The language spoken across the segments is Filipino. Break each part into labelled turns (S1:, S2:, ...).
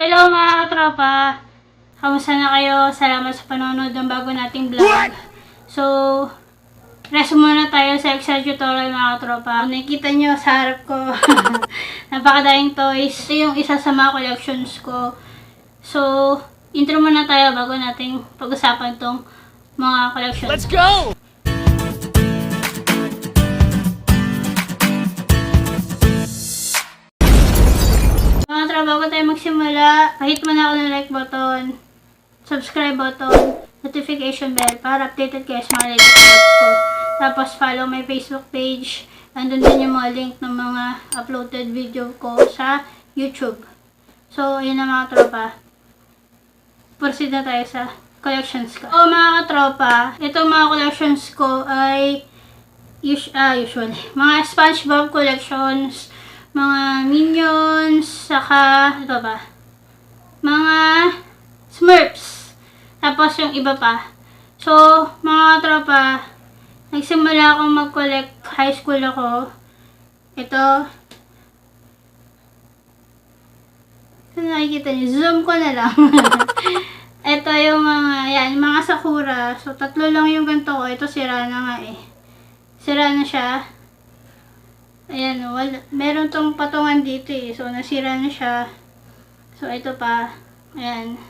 S1: Hello mga katropa! Kamusta na kayo? Salamat sa panonood ng bago nating vlog. So, resume muna tayo sa Excel tutorial mga katropa. Kung nakikita nyo sa harap ko, napakadaming toys. Ito yung isa sa mga collections ko. So, intro muna tayo bago nating pag-usapan tong mga collections.
S2: Let's go!
S1: Mga tropa, bago tayo magsimula, hit mo na ako ng like button, subscribe button, notification bell para updated kayo sa mga latest vlogs ko. Tapos follow my Facebook page. Nandun din yung mga link ng mga uploaded video ko sa YouTube. So, yun na mga tropa. Proceed na tayo sa collections ko. O mga katropa, itong mga collections ko ay usually mga SpongeBob collections, mga Minions, saka ito ba? Mga Smurfs. Tapos yung iba pa. So, mga tropa, nagsimula akong mag-collect high school ako. Ito. Saan nakikita niyo? Zoom ko na lang. Ito yung mga, yan, mga Sakura. So, tatlo lang yung ganito ko. Ito sira na nga eh. Sira na siya. Ayan, meron tong patungan dito eh. So, nasira na siya. So, ito pa. Ayan.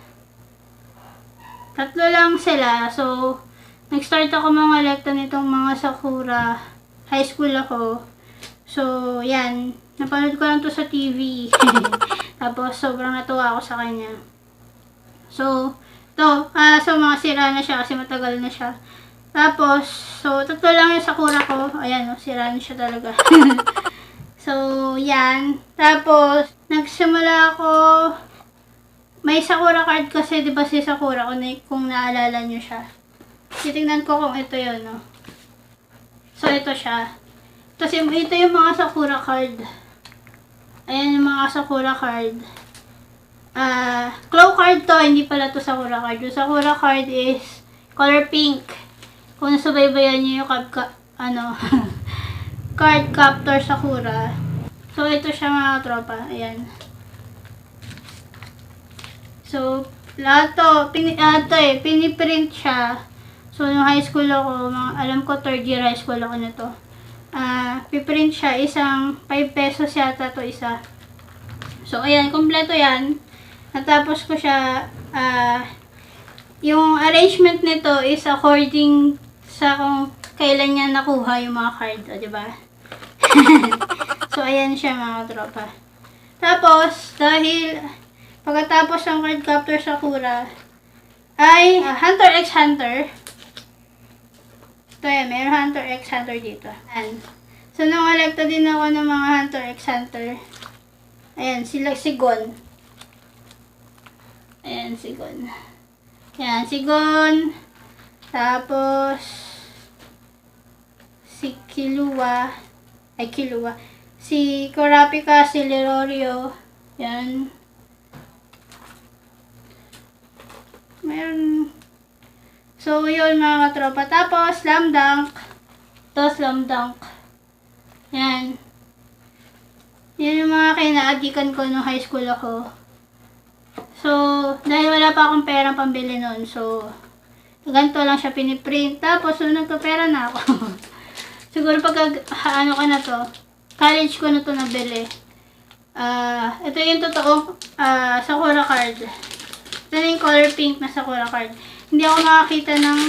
S1: Tatlo lang sila. So, nag-start ako mga nitong mga Sakura. High school ako. So, yan. Napanood ko lang to sa TV. Tapos, sobrang natuwa ako sa kanya. So, so mga sira na siya kasi matagal na siya. Tapos, so, tatlo lang yung Sakura ko. Ayan, sira na siya talaga. So, yan. Tapos, nagsimula ako, may Sakura card kasi, di ba si Sakura, kung naalala nyo siya. Titingnan ko kung ito yun, no. So, ito siya. Kasi, ito yung mga Sakura card. Ayan yung mga Sakura card. Claw card to, hindi pala to Sakura card. Yung Sakura card is color pink. Kung nasubaybayan nyo yung card captor Sakura. So, ito siya mga tropa. Ayan. So, lahat to, piniprint siya. So, nung high school ako, alam ko third year high school ako na to. Piprint siya, isang 5 pesos yata to isa. So, ayan, kompleto yan. Natapos ko siya, yung arrangement nito is according sa kung kailan niya nakuha yung mga card, diba? So, ayan siya mga tropa. Tapos, dahil pagkatapos ng card captor Sakura, ay Hunter x Hunter. Ito yan, mayroon Hunter x Hunter dito. Ayan. So, nang-electa din ako ng mga Hunter x Hunter. Ayan, si Gon. Ayan, si Gon. Ayan, si Gon. Tapos, si Killua. Si Kurapika, si Lerorio. Yan. Meron. So, yun mga katropa. Tapos, Slam Dunk. Ito, Slam Dunk. Yan. Yan yung mga kinaadikan ko nung high school ako. So, dahil wala pa akong perang pambili nun. So, ganito lang siya piniprint. Tapos, nung nagpapera na ako. Siguro pag ano ka na to, college ko na to nabili. Ito yung totoong Sakura card. Ito yung color pink na Sakura card. Hindi ako makakita ng,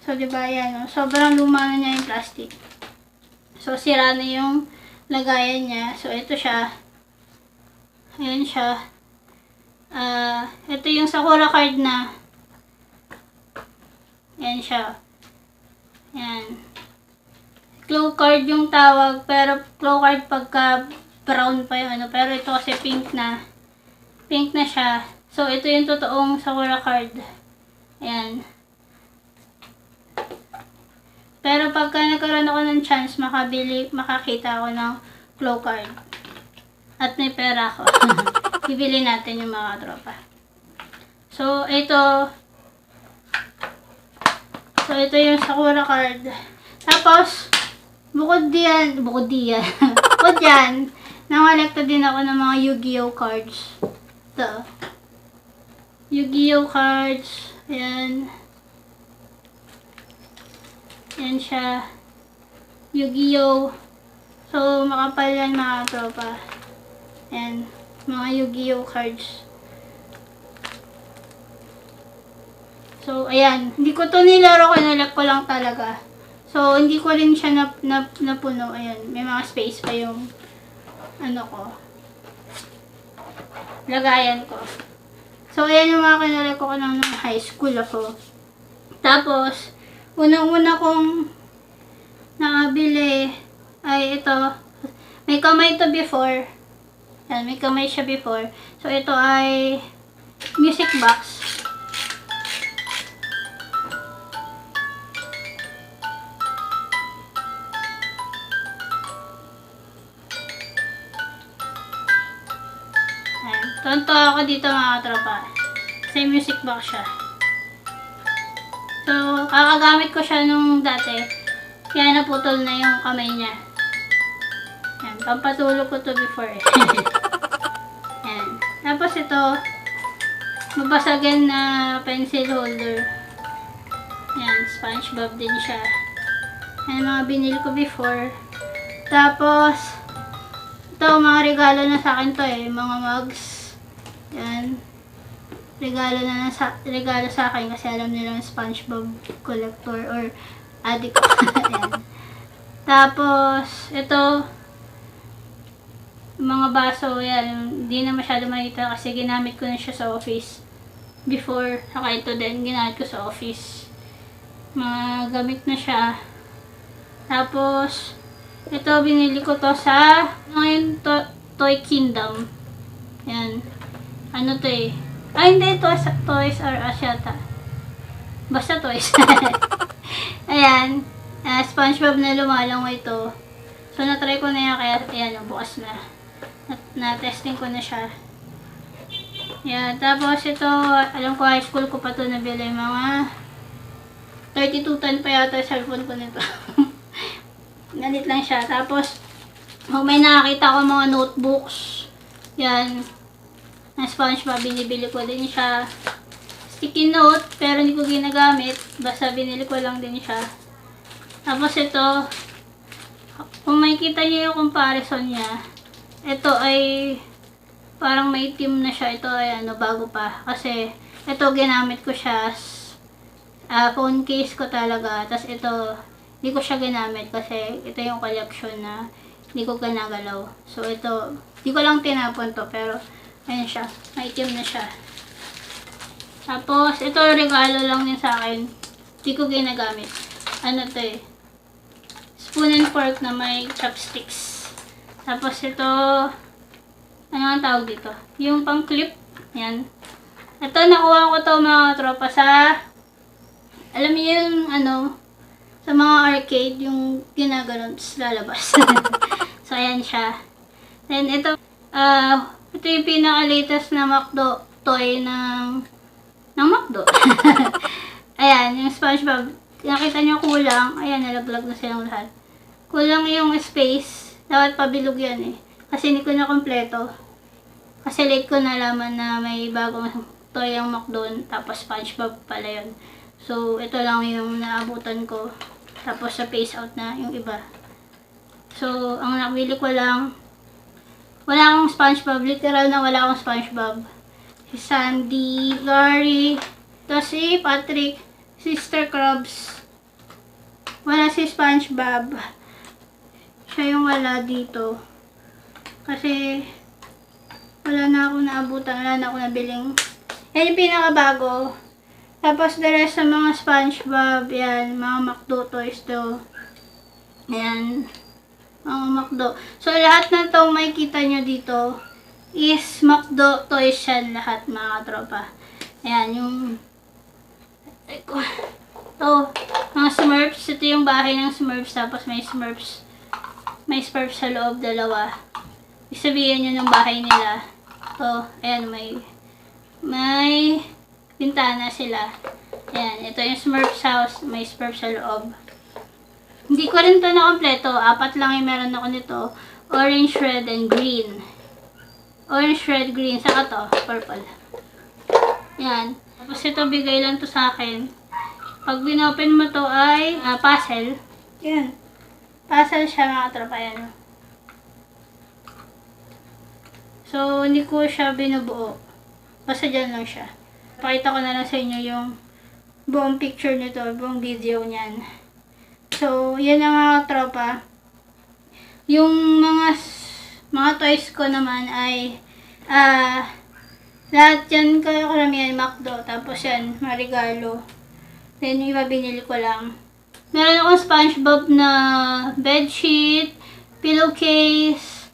S1: so diba yan, no? Sobrang luma na niya yung plastic. So sira na yung lagayan niya. So ito siya. Ayan siya. Ito yung Sakura card na. Ayan siya. Ayan. Claw card yung tawag, pero claw card pagka brown pa yung pero ito kasi pink na siya. So ito yung totoong Sakura card. Ayan. Pero pagka nagkaroon ako ng chance makakita ako ng claw card at may pera ako, bibili natin yung mga tropa. So ito yung Sakura card. Tapos bukod diyan, nang-collecta din ako ng mga Yu-Gi-Oh cards. Ito. Yu-Gi-Oh cards. Ayan. Ayan siya. Yu-Gi-Oh. So, makapal yan mga tropa. Ayan. Mga Yu-Gi-Oh cards. So, ayan. Hindi ko to nilaro, kinalap ko lang talaga. So, hindi ko rin siya napuno. Ayan. May mga space pa yung ano ko. Lagayan ko. So, ayan yung mga kinalap ko nung high school ako. Tapos, unang-una kong nakabili ay ito. May kamay to before. Ayan, may kamay siya before. So, ito ay music box. Tonto ako dito mga tropa. Kasi music box siya. So, kakagamit ko siya nung dati. Kaya naputol na yung kamay niya. Yan, pampatulog ko to before eh. Yan. Tapos ito, mabasagan na pencil holder. Yan, SpongeBob din siya. Yan, mga binili ko before. Tapos, ito, mga regalo na sa akin to eh. Mga mugs. Yan. Regalo sa akin kasi alam nila yung SpongeBob collector or addict ko. Yan. Tapos, ito, mga baso, yan. Hindi na masyado makita kasi ginamit ko na siya sa office. Before, saka ito din, ginamit ko sa office. Mga gamit na siya. Tapos, ito, binili ko to sa ngayon Toy Kingdom. Yan. Ano to eh? Ay, hindi. Toys R Us yata. Basta toys. Ayan. SpongeBob na lumalangoy ito. So, na-try ko na yan. Kaya, ayan, bukas na. Na-testing ko na siya. Ayan. Tapos, ito, alam ko, high school ko pa ito nabili. Mga 32 ton pa yata yung cellphone ko nito. Galit lang siya. Tapos, may nakakita ko mga notebooks. Yan. Na SpongeBob, binibili ko din siya. Sticky note, pero hindi ko ginagamit. Basta binili ko lang din siya. Tapos ito, kung makikita niyo yung comparison niya, ito ay parang may team na siya. Ito ay ano, bago pa. Kasi ito ginamit ko siya as phone case ko talaga. Tapos ito, hindi ko siya ginamit kasi ito yung collection na hindi ko ginagalaw. So ito, hindi ko lang tinapon to, pero ayan siya, may itim na siya. Tapos, ito regalo lang din sa akin. Hindi ko ginagamit. Ano to eh? Spoon and fork na may chopsticks. Tapos ito, ano ang tawag dito? Yung pang clip. Yan. Ito, nakuha ko to mga tropa sa, alam niyo yung ano, sa mga arcade, yung ginaganon, lalabas. So, ayan siya. Then, ito, ito yung pinaka-latest na McDo toy ng McDo. Ayan, yung SpongeBob. Nakita nyo kulang. Ayan, nalaglag na silang lahat. Kulang yung space. Dapat pabilog yan eh. Kasi hindi ko na kompleto. Kasi late ko nalaman na may bagong toy ang McDo. Tapos SpongeBob pala yun. So, ito lang yung naabutan ko. Tapos sa phase out na yung iba. So, ang nakabili ko lang, wala akong SpongeBob. Literal na wala akong SpongeBob. Si Sandy, Gary, to si Patrick, Sister Krabs. Wala si SpongeBob. Siya yung wala dito. Kasi, wala na akong naabutan. Wala na akong nabiling. Yan yung pinakabago. Tapos, the rest sa mga SpongeBob, yan, mga McDo toys to. Yan. Mga McDo. So, lahat na itong makikita nyo dito is McDo toys yan lahat mga tropa. Ayan, yung ito, mga Smurfs. Ito yung bahay ng Smurfs. Tapos may Smurfs. May Smurfs sa loob, dalawa. Isabihin nyo ng bahay nila. Ito, ayan, may bintana sila. Ayan, ito yung Smurfs house. May Smurfs sa loob. Hindi ko rin ito na kompleto. 4 lang yung meron ako nito. Orange, red, and green. Orange, red, green. Saka to, purple. Yan. Tapos ito, bigay lang to sa akin. Pag binopen mo to ay puzzle. Yan. Puzzle siya mga tropa. Yan. So, hindi ko siya binubuo. Basta dyan lang siya. Pakita ko na lang sa inyo yung buong picture nito, buong video niyan. So, yan ang mga tropa. Yung mga toys ko naman ay lahat yan karamihan McDo. Tapos yan, marigalo. Then, yung iba binili ko lang. Meron akong SpongeBob na bedsheet, pillowcase,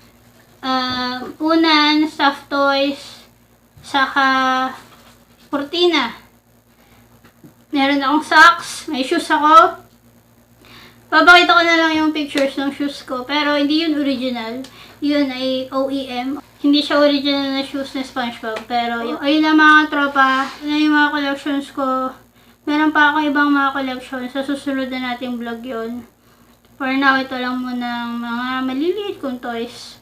S1: unan, stuffed toys, saka kurtina. Meron akong socks, may shoes ako. Papakita ko na lang yung pictures ng shoes ko, pero hindi yun original. Yun ay OEM. Hindi siya original na shoes na SpongeBob, pero ayun na mga tropa. Yun na yung mga collections ko. Meron pa ako ibang mga collections. Sa susunod na nating vlog yun. For now, ito lang muna ang mga maliliit kong toys.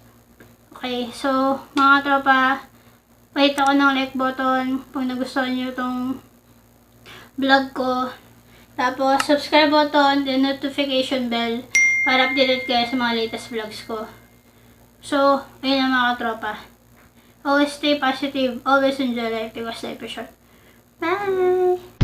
S1: Okay, so mga tropa, pahit ako ng like button kung nagustuhan nyo itong vlog ko. Tapos, subscribe button, then notification bell para updated kayo sa mga latest vlogs ko. So, ayun ang mga tropa. Always stay positive, always enjoy life because life is short. Bye!